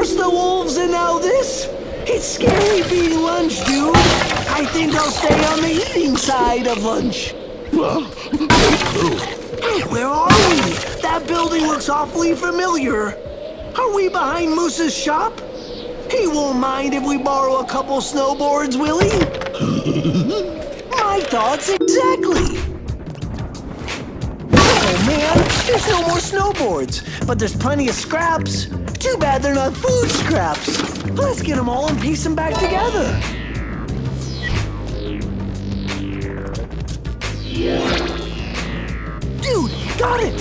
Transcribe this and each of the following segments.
First the wolves and now this? It's scary being lunch, dude. I think I'll stay on the eating side of lunch. Hey, where are we? That building looks awfully familiar. Are we behind Moose's shop? He won't mind if we borrow a couple snowboards, will he? My thoughts exactly. Oh man, there's no more snowboards, but there's plenty of scraps. Too bad they're not food scraps. Let's get them all and piece them back together. Dude, got it!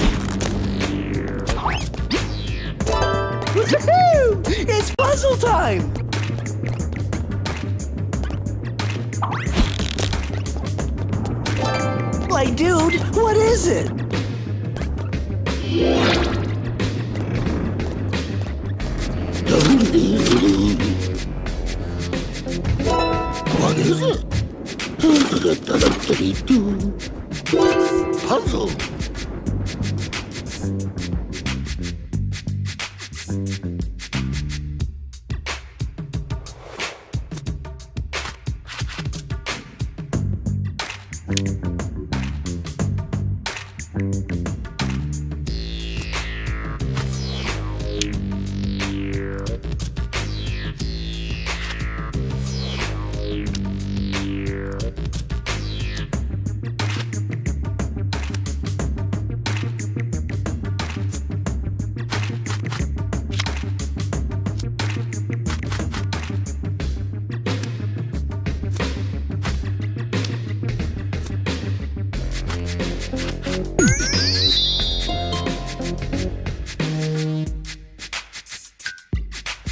Woohoo! It's puzzle time! Like, dude, what is it? What is it? Puzzle.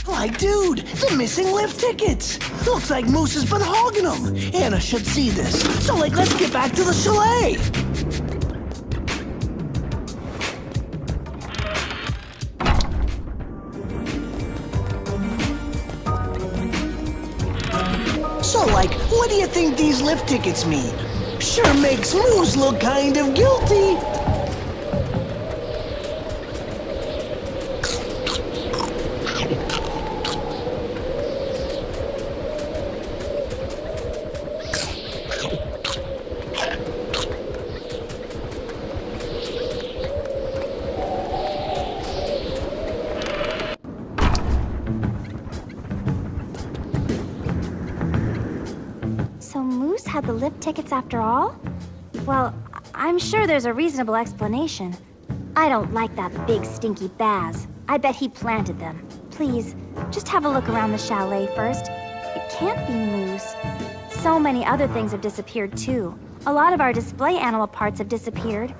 Like, dude, the missing lift tickets. Looks like Moose has been hogging them. Hanna should see this. So, like, let's get back to the chalet. So, like, what do you think these lift tickets mean? Sure makes Moose look kind of guilty. So Moose had the lift tickets after all? Well, I'm sure there's a reasonable explanation. I don't like that big stinky Baz. I bet he planted them. Please, just have a look around the chalet first. It can't be Moose. So many other things have disappeared too. A lot of our display animal parts have disappeared.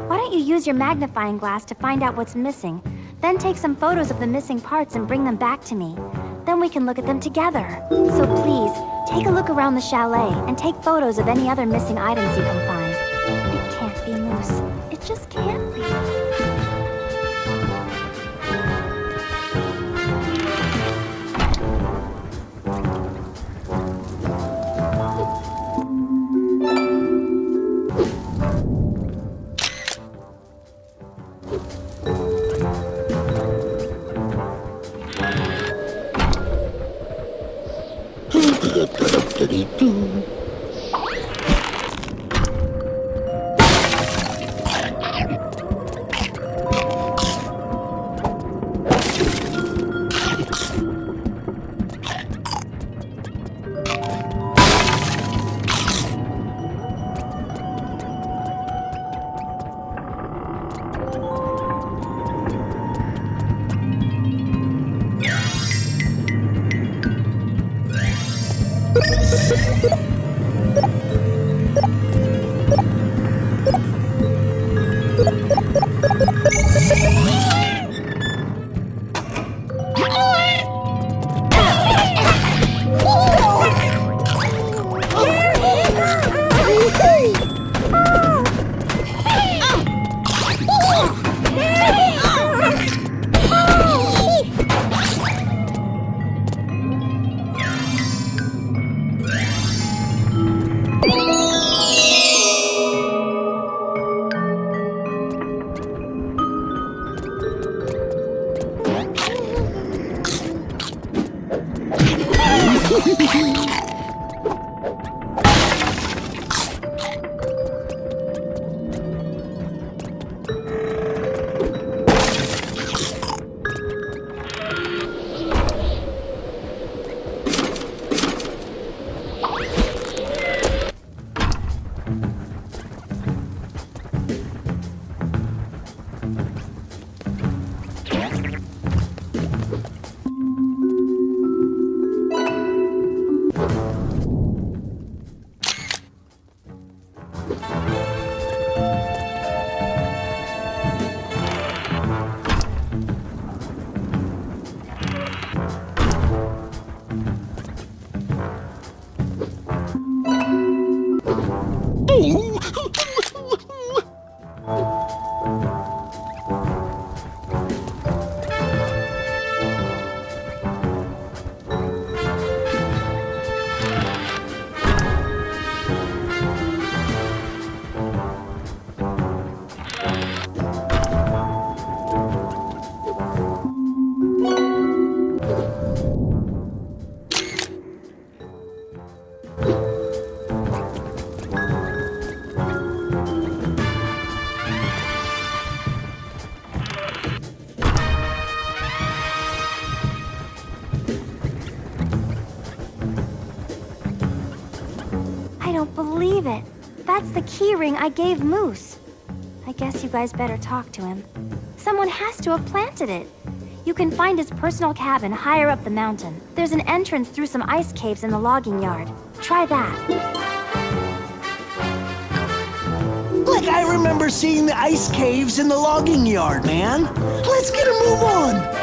Why don't you use your magnifying glass to find out what's missing? Then take some photos of the missing parts and bring them back to me. Then we can look at them together. So please, take a look around the chalet and take photos of any other missing items you can find. It can't be Moose. It just can't be. I don't believe it. That's the key ring I gave Moose. I guess you guys better talk to him. Someone has to have planted it. You can find his personal cabin higher up the mountain. There's an entrance through some ice caves in the logging yard. Try that. Like I remember seeing the ice caves in the logging yard, man. Let's get a move on.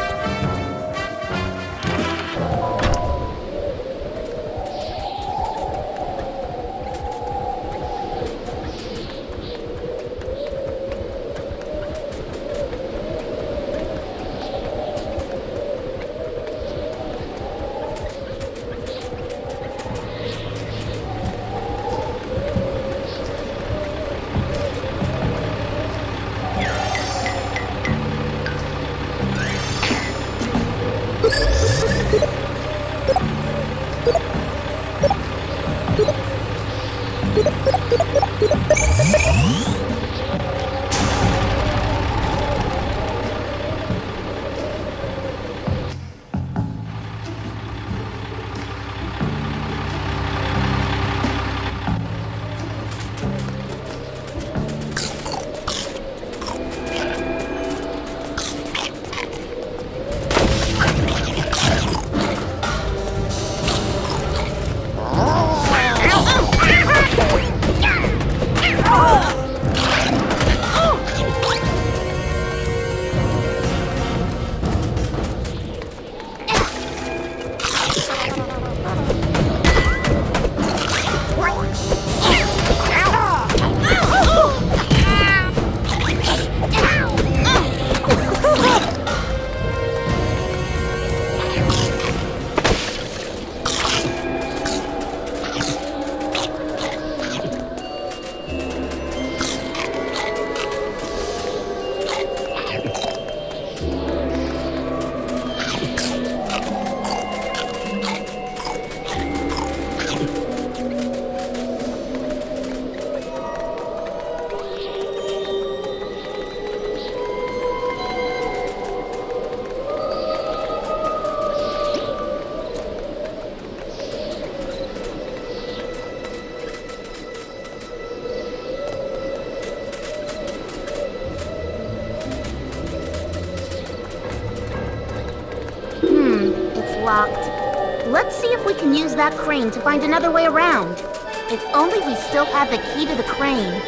Locked. Let's see if we can use that crane to find another way around. If only we still had the key to the crane.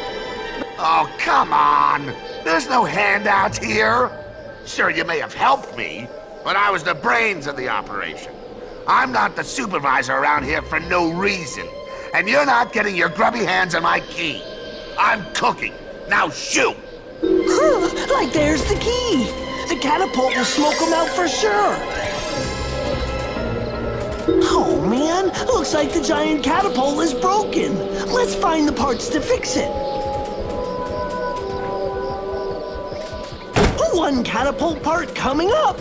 Oh, come on! There's no handouts here! Sure, you may have helped me, but I was the brains of the operation. I'm not the supervisor around here for no reason, and you're not getting your grubby hands on my key. I'm cooking. Now shoot! Like there's the key! The catapult will smoke them out for sure! Oh man, looks like the giant catapult is broken. Let's find the parts to fix it. One catapult part coming up.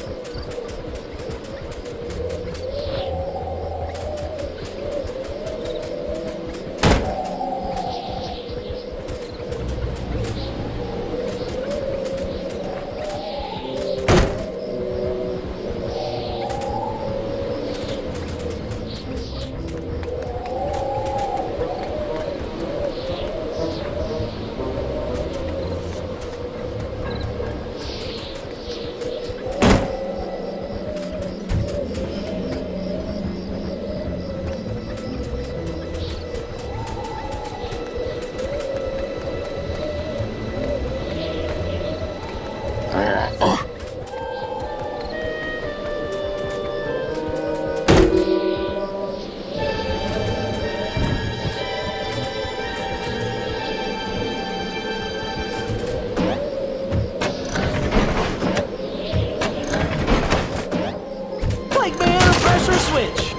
Like, man, a pressure switch.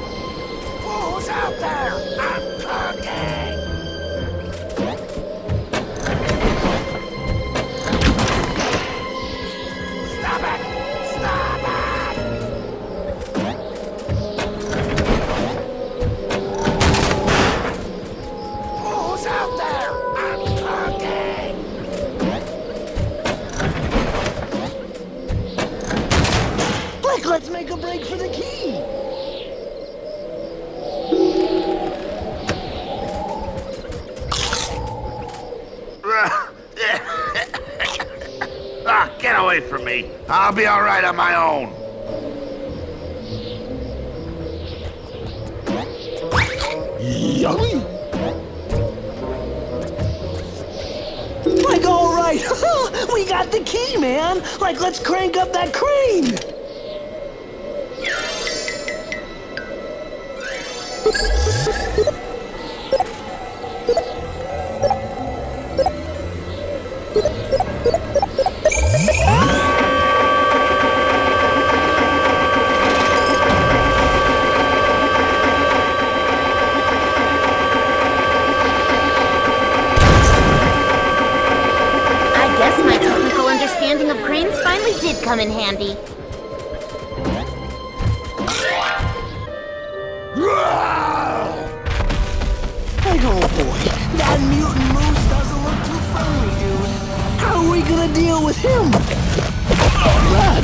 Who's out there? I'm cooking! Stop it! Stop it! Who's out there? I'm cooking! Like, let's make a break for the key. Ah, get away from me. I'll be all right on my own. Yummy. Like, all right, we got the key, man. Like, let's crank up that crane. I guess my technical understanding of cranes finally did come in handy. Like, oh boy, that mutant moose doesn't look too friendly, dude. How are we gonna deal with him? Right,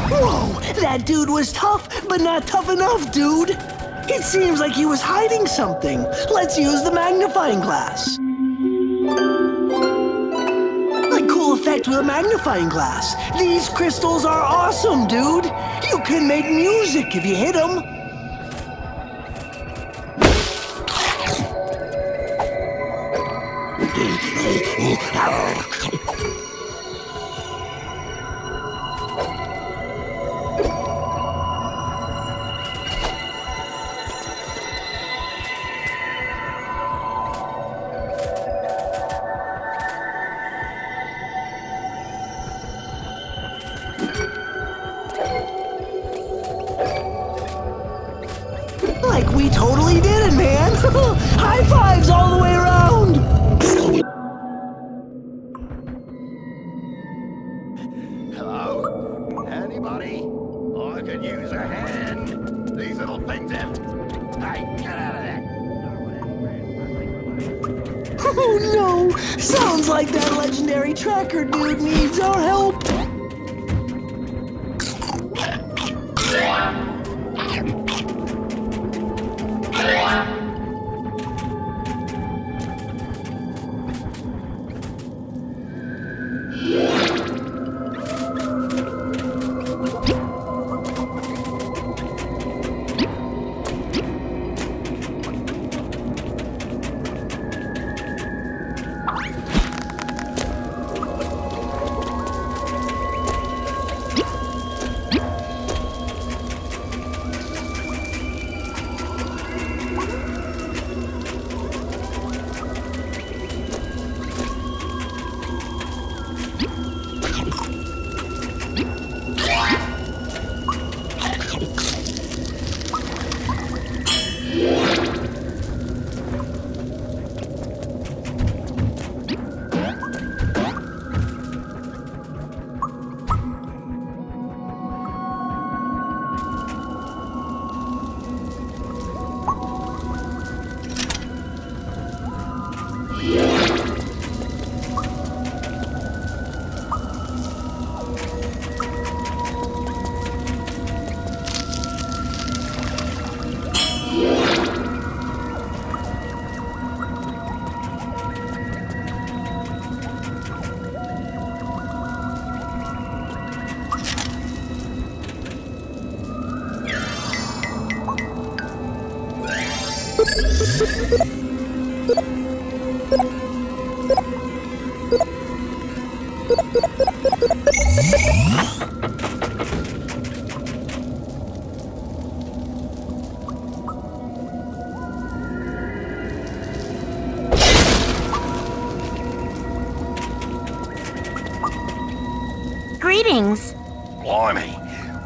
Whoa, that dude was tough, but not tough enough, dude. It seems like he was hiding something. Let's use the magnifying glass. Like, cool effect with a magnifying glass. These crystals are awesome, dude. You can make music if you hit them. Like, we totally did it, man. High fives all the way around. Hello? Anybody? I could use a hand. These little things have... Hey, get out of there. Oh no! Sounds like that legendary tracker dude needs our help. Greetings. Blimey.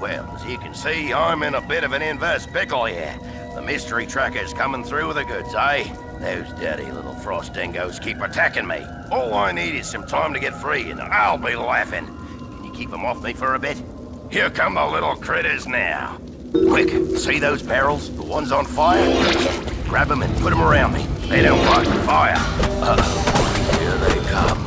Well, as you can see, I'm in a bit of an inverse pickle here. The mystery tracker's coming through with the goods, eh? Those dirty little frost dingoes keep attacking me. All I need is some time to get free, and I'll be laughing. Can you keep them off me for a bit? Here come the little critters now. Quick, see those barrels? The ones on fire? Grab them and put them around me. They don't like the fire. Uh-oh. Here they come.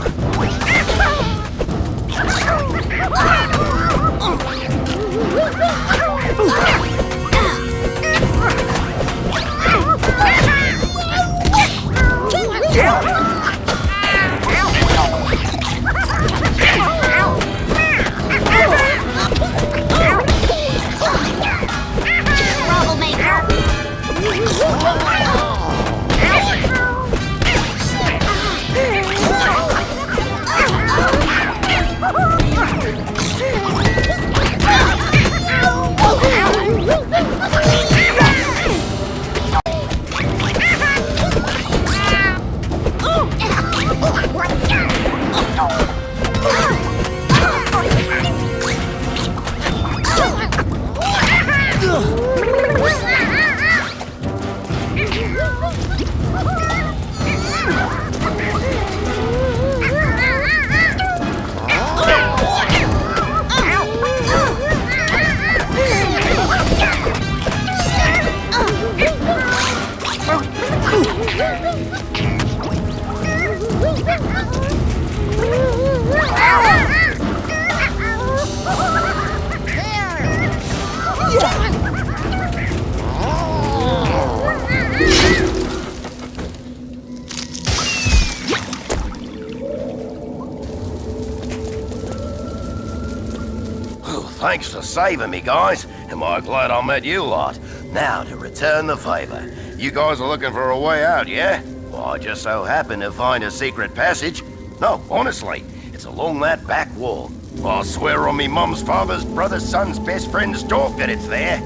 Thanks for saving me, guys. Am I glad I met you lot. Now, to return the favor. You guys are looking for a way out, yeah? Well, I just so happen to find a secret passage. No, honestly, it's along that back wall. I'll swear on me mum's father's brother's son's best friend's dog that it's there.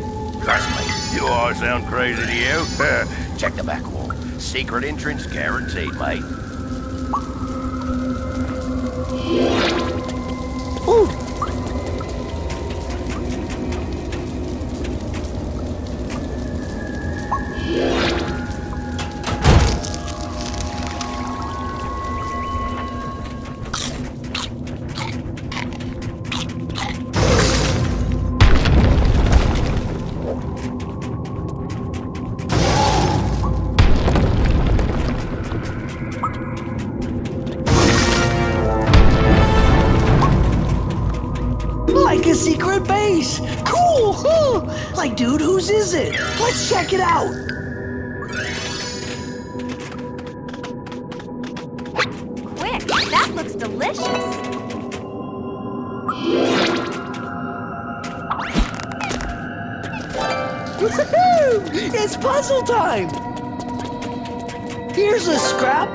Trust me, you all sound crazy to you. Check the back wall. Secret entrance guaranteed, mate. Ooh. Like a secret base! Cool! Huh? Like, dude, whose is it? Let's check it out! Quick, that looks delicious. Woohoo! It's puzzle time! Here's a scrap.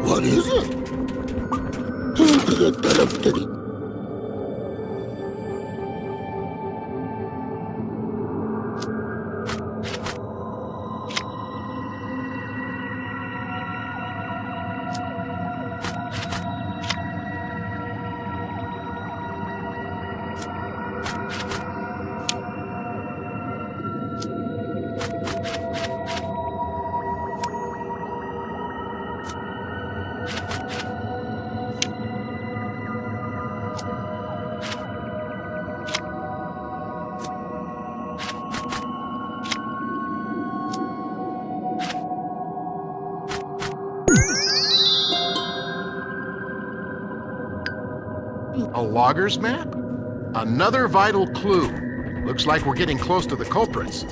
What is it? A logger's map? Another vital clue. Looks like we're getting close to the culprits.